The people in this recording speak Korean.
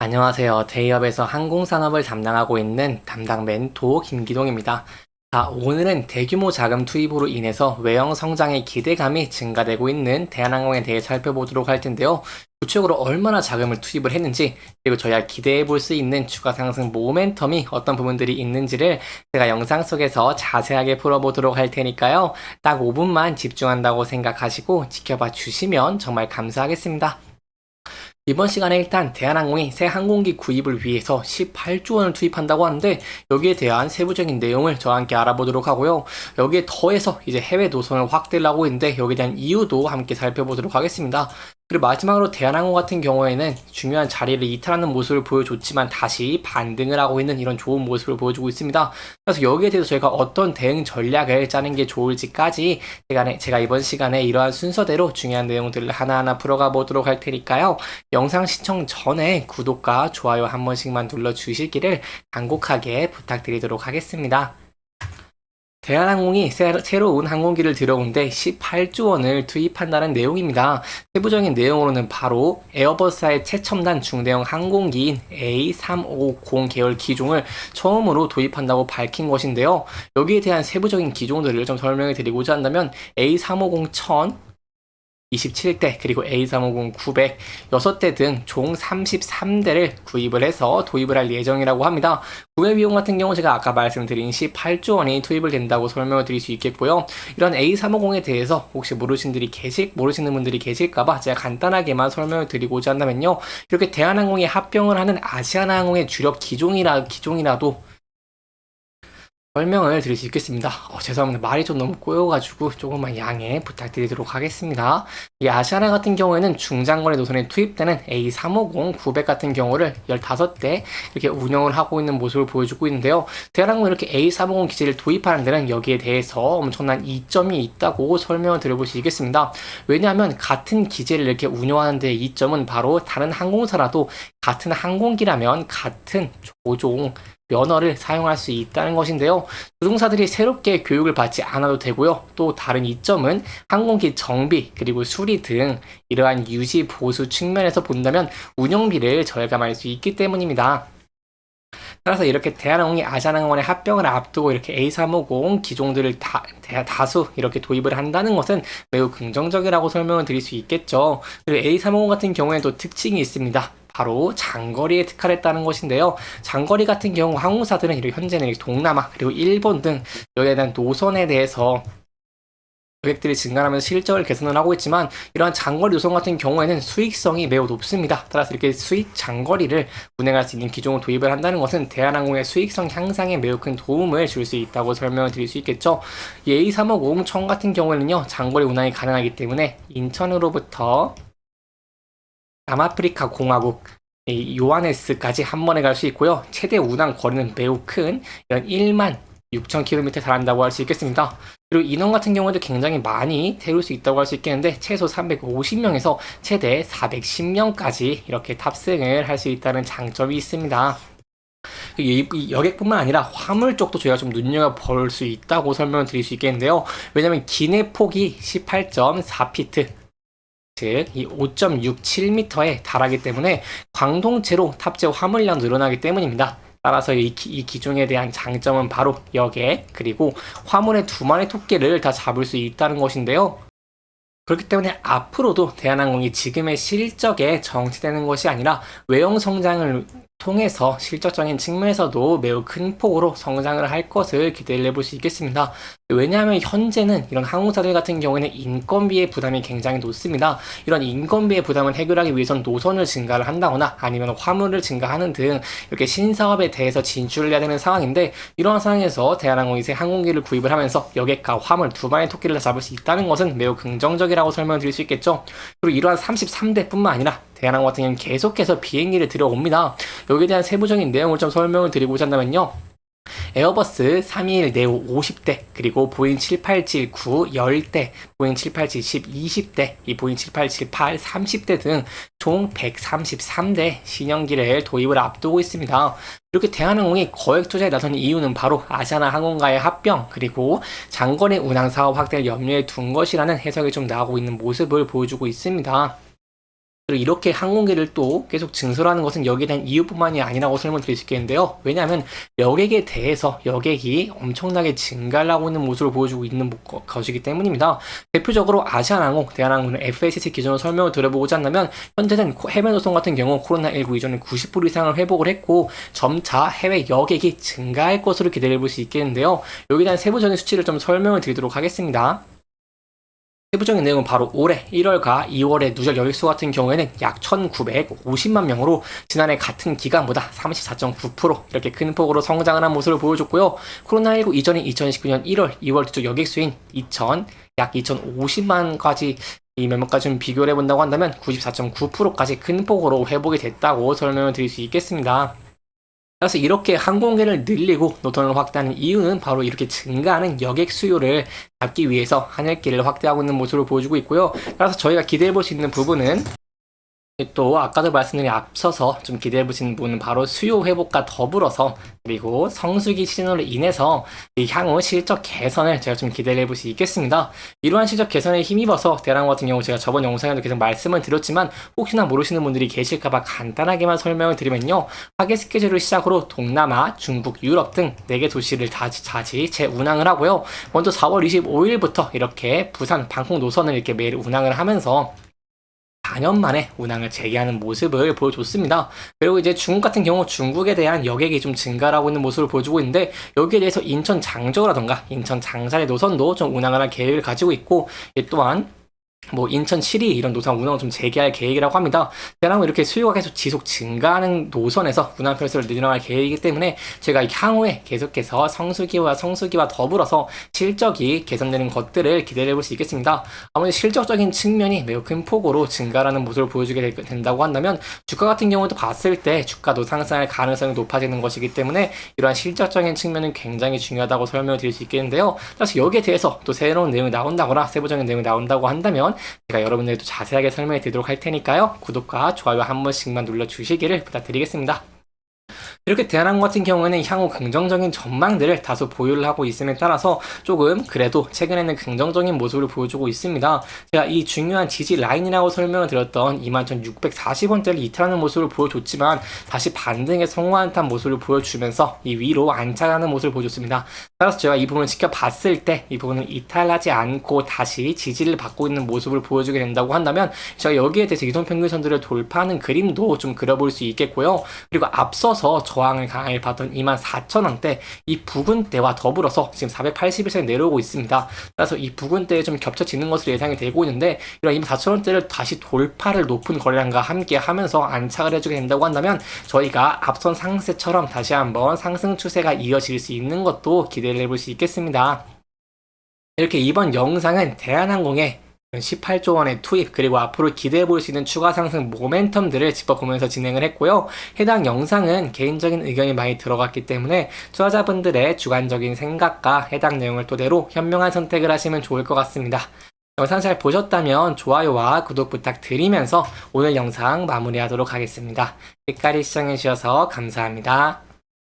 안녕하세요. 대기업에서 항공산업을 담당하고 있는 담당 멘토 김기동입니다. 자, 오늘은 대규모 자금 투입으로 인해서 외형 성장의 기대감이 증가되고 있는 대한항공에 대해 살펴보도록 할 텐데요. 구체적으로 얼마나 자금을 투입을 했는지, 그리고 저희가 기대해 볼 수 있는 주가 상승 모멘텀이 어떤 부분들이 있는지를 제가 영상 속에서 자세하게 풀어보도록 할 테니까요. 딱 5분만 집중한다고 생각하시고 지켜봐 주시면 정말 감사하겠습니다. 이번 시간에 일단 대한항공이 새 항공기 구입을 위해서 18조 원을 투입한다고 하는데 여기에 대한 세부적인 내용을 저와 함께 알아보도록 하고요. 여기에 더해서 이제 해외 노선을 확대를 하고 있는데 여기에 대한 이유도 함께 살펴보도록 하겠습니다. 그리고 마지막으로 대한항공 같은 경우에는 중요한 자리를 이탈하는 모습을 보여줬지만 다시 반등을 하고 있는 이런 좋은 모습을 보여주고 있습니다. 그래서 여기에 대해서 저희가 어떤 대응 전략을 짜는 게 좋을지까지 제가 이번 시간에 이러한 순서대로 중요한 내용들을 하나하나 풀어가 보도록 할 테니까요. 영상 시청 전에 구독과 좋아요 한 번씩만 눌러주시기를 간곡하게 부탁드리도록 하겠습니다. 대한항공이 새로운 항공기를 들여온데 18조 원을 투입한다는 내용입니다. 세부적인 내용으로는 바로 에어버스사의 최첨단 중대형 항공기인 A350 계열 기종을 처음으로 도입한다고 밝힌 것인데요. 여기에 대한 세부적인 기종들을 좀 설명해 드리고자 한다면 A350-1000 27대 그리고 A350 900 6대 등 총 33대를 구입을 해서 도입을 할 예정이라고 합니다. 구매 비용 같은 경우 제가 아까 말씀드린 18조 원이 투입을 된다고 설명을 드릴 수 있겠고요. 이런 A350에 대해서 혹시 모르시는 분들이 계실까봐 제가 간단하게만 설명을 드리고자 한다면요. 이렇게 대한항공이 합병을 하는 아시아나항공의 주력 기종이라도 설명을 드릴 수 있겠습니다. 죄송합니다. 말이 좀 너무 꼬여가지고 조금만 양해 부탁드리도록 하겠습니다. 이 아시아나 같은 경우에는 중장거리 노선에 투입되는 A350, 900 같은 경우를 15대 이렇게 운영을 하고 있는 모습을 보여주고 있는데요. 대한항공 이렇게 A350 기지를 도입하는 데는 여기에 대해서 엄청난 이점이 있다고 설명을 드려볼 수 있겠습니다. 왜냐하면 같은 기지를 이렇게 운영하는 데의 이점은 바로 다른 항공사라도 같은 항공기라면 같은 조종 면허를 사용할 수 있다는 것인데요. 조종사들이 새롭게 교육을 받지 않아도 되고요. 또 다른 이점은 항공기 정비 그리고 수리 등 이러한 유지 보수 측면에서 본다면 운영비를 절감할 수 있기 때문입니다. 따라서 이렇게 대한항공이 아시아나항공의 합병을 앞두고 이렇게 A350 기종들을 다수 이렇게 도입을 한다는 것은 매우 긍정적이라고 설명을 드릴 수 있겠죠. 그리고 A350 같은 경우에도 특징이 있습니다. 바로 장거리에 특화했다는 것인데요. 장거리 같은 경우 항공사들은 이렇게 현재는 동남아 그리고 일본 등 여기에 대한 노선에 대해서 고객들이 증가하면서 실적을 개선을 하고 있지만 이러한 장거리 노선 같은 경우에는 수익성이 매우 높습니다. 따라서 이렇게 수익 장거리를 운행할 수 있는 기종을 도입을 한다는 것은 대한항공의 수익성 향상에 매우 큰 도움을 줄 수 있다고 설명을 드릴 수 있겠죠. 이 A350 청 같은 경우에는요 장거리 운항이 가능하기 때문에 인천으로부터 남아프리카 공화국 요하네스까지 한 번에 갈 수 있고요. 최대 운항 거리는 매우 큰 이런 1만 6,000km 달한다고 할 수 있겠습니다. 그리고 인원 같은 경우도 굉장히 많이 태울 수 있다고 할 수 있겠는데 최소 350명에서 최대 410명까지 이렇게 탑승을 할 수 있다는 장점이 있습니다. 이 여객뿐만 아니라 화물 쪽도 저희가 좀 눈여겨볼 수 있다고 설명을 드릴 수 있겠는데요. 왜냐하면 기내 폭이 18.4피트 즉, 이 5.67m에 달하기 때문에 광동체로 탑재 화물량 늘어나기 때문입니다. 따라서 이 기종에 대한 장점은 바로 여객 그리고 화물의 두 마리 토끼를 다 잡을 수 있다는 것인데요. 그렇기 때문에 앞으로도 대한항공이 지금의 실적에 정체되는 것이 아니라 외형 성장을 통해서 실적적인 측면에서도 매우 큰 폭으로 성장을 할 것을 기대를 해볼 수 있겠습니다. 왜냐하면 현재는 이런 항공사들 같은 경우에는 인건비의 부담이 굉장히 높습니다. 이런 인건비의 부담을 해결하기 위해서는 노선을 증가를 한다거나 아니면 화물을 증가하는 등 이렇게 신사업에 대해서 진출을 해야 되는 상황인데 이러한 상황에서 대한항공이 새 항공기를 구입을 하면서 여객과 화물 두 마리 토끼를 잡을 수 있다는 것은 매우 긍정적이라고 설명드릴 수 있겠죠. 그리고 이러한 33대뿐만 아니라 대한항공 같은 경우는 계속해서 비행기를 들여옵니다. 여기에 대한 세부적인 내용을 좀 설명을 드리고자 한다면요. 에어버스 321 네오 50대, 그리고 보잉 7879 10대, 보잉 787 10 20대, 이 보잉 7878 30대 등 총 133대 신형기를 도입을 앞두고 있습니다. 이렇게 대한항공이 거액 투자에 나선 이유는 바로 아시아나 항공과의 합병 그리고 장거리 운항 사업 확대를 염려에 둔 것이라는 해석이 좀 나오고 있는 모습을 보여주고 있습니다. 그리고 이렇게 항공기를 또 계속 증설하는 것은 여기에 대한 이유뿐만이 아니라고 설명드릴 수 있겠는데요. 왜냐하면 여객에 대해서 여객이 엄청나게 증가를 하고 있는 모습을 보여주고 있는 것이기 때문입니다. 대표적으로 아시아나항공, 대한항공은 FACC 기준으로 설명을 드려보고자 한다면 현재는 해외 노선 같은 경우 코로나19 이전에 90% 이상을 회복을 했고 점차 해외 여객이 증가할 것으로 기대해 볼 수 있겠는데요. 여기에 대한 세부적인 수치를 좀 설명을 드리도록 하겠습니다. 세부적인 내용은 바로 올해 1월과 2월의 누적 여객수 같은 경우에는 약 1950만 명으로 지난해 같은 기간보다 34.9% 이렇게 큰 폭으로 성장을 한 모습을 보여줬고요. 코로나19 이전인 2019년 1월, 2월 누적 여객수인 약 2050만까지 이 몇몇까지 좀 비교를 해본다고 한다면 94.9%까지 큰 폭으로 회복이 됐다고 설명을 드릴 수 있겠습니다. 그래서 이렇게 항공기를 늘리고 노선을 확대하는 이유는 바로 이렇게 증가하는 여객 수요를 잡기 위해서 하늘길을 확대하고 있는 모습을 보여주고 있고요. 따라서 저희가 기대해 볼 수 있는 부분은 또 아까도 말씀드린 앞서서 좀 기대해 보시는 부분은 바로 수요 회복과 더불어서 그리고 성수기 시즌으로 인해서 이 향후 실적 개선을 제가 좀 기대를 해볼 수 있겠습니다. 이러한 실적 개선에 힘입어서 대한항공 같은 경우 제가 저번 영상에도 계속 말씀을 드렸지만 혹시나 모르시는 분들이 계실까봐 간단하게만 설명을 드리면요. 하계 스케줄을 시작으로 동남아, 중국, 유럽 등 4개 도시를 자지 재운항을 하고요. 먼저 4월 25일부터 이렇게 부산, 방콕 노선을 이렇게 매일 운항을 하면서 4년 만에 운항을 재개하는 모습을 보여줬습니다. 그리고 이제 중국 같은 경우 중국에 대한 여객이 좀 증가를 하고 있는 모습을 보여주고 있는데 여기에 대해서 인천 장저우라던가 인천 장사의 노선도 좀 운항을 할 계획을 가지고 있고 또한 인천 7위 이런 노선 운항을 좀 재개할 계획이라고 합니다. 대한항공 이렇게 수요가 계속 지속 증가하는 노선에서 운항 편수를 늘려나갈 계획이기 때문에 제가 향후에 계속해서 성수기와 더불어서 실적이 개선되는 것들을 기대해 볼 수 있겠습니다. 아무래도 실적적인 측면이 매우 큰 폭으로 증가하는 모습을 보여주게 된다고 한다면 주가 같은 경우도 봤을 때 주가도 상승할 가능성이 높아지는 것이기 때문에 이러한 실적적인 측면은 굉장히 중요하다고 설명을 드릴 수 있겠는데요. 사실 여기에 대해서 또 새로운 내용이 나온다거나 세부적인 내용이 나온다고 한다면 제가 여러분들도 자세하게 설명해 드리도록 할 테니까요. 구독과 좋아요 한 번씩만 눌러주시기를 부탁드리겠습니다. 이렇게 대한항공 같은 경우에는 향후 긍정적인 전망들을 다소 보유를 하고 있음에 따라서 조금 그래도 최근에는 긍정적인 모습을 보여주고 있습니다. 제가 이 중요한 지지 라인이라고 설명을 드렸던 21,640원대를 이탈하는 모습을 보여줬지만 다시 반등에 성공한 듯한 모습을 보여주면서 이 위로 안착하는 모습을 보여줬습니다. 따라서 제가 이 부분을 지켜봤을 때 이 부분을 이탈하지 않고 다시 지지를 받고 있는 모습을 보여주게 된다고 한다면 제가 여기에 대해서 이동평균선들을 돌파하는 그림도 좀 그려볼 수 있겠고요. 그리고 앞서서 저항을 강하게 받던 24,000원대 이 부근대와 더불어서 지금 480일선에 내려오고 있습니다. 따라서 이 부근대에 좀 겹쳐지는 것으로 예상이 되고 있는데 이런 24,000원대를 다시 돌파를 높은 거래량과 함께 하면서 안착을 해주게 된다고 한다면 저희가 앞선 상세처럼 다시 한번 상승 추세가 이어질 수 있는 것도 기대를 해볼 수 있겠습니다. 이렇게 이번 영상은 대한항공의 18조 원의 투입 그리고 앞으로 기대해 볼 수 있는 추가 상승 모멘텀들을 짚어보면서 진행을 했고요. 해당 영상은 개인적인 의견이 많이 들어갔기 때문에 투자자분들의 주관적인 생각과 해당 내용을 토대로 현명한 선택을 하시면 좋을 것 같습니다. 영상 잘 보셨다면 좋아요와 구독 부탁드리면서 오늘 영상 마무리하도록 하겠습니다. 끝까지 시청해주셔서 감사합니다.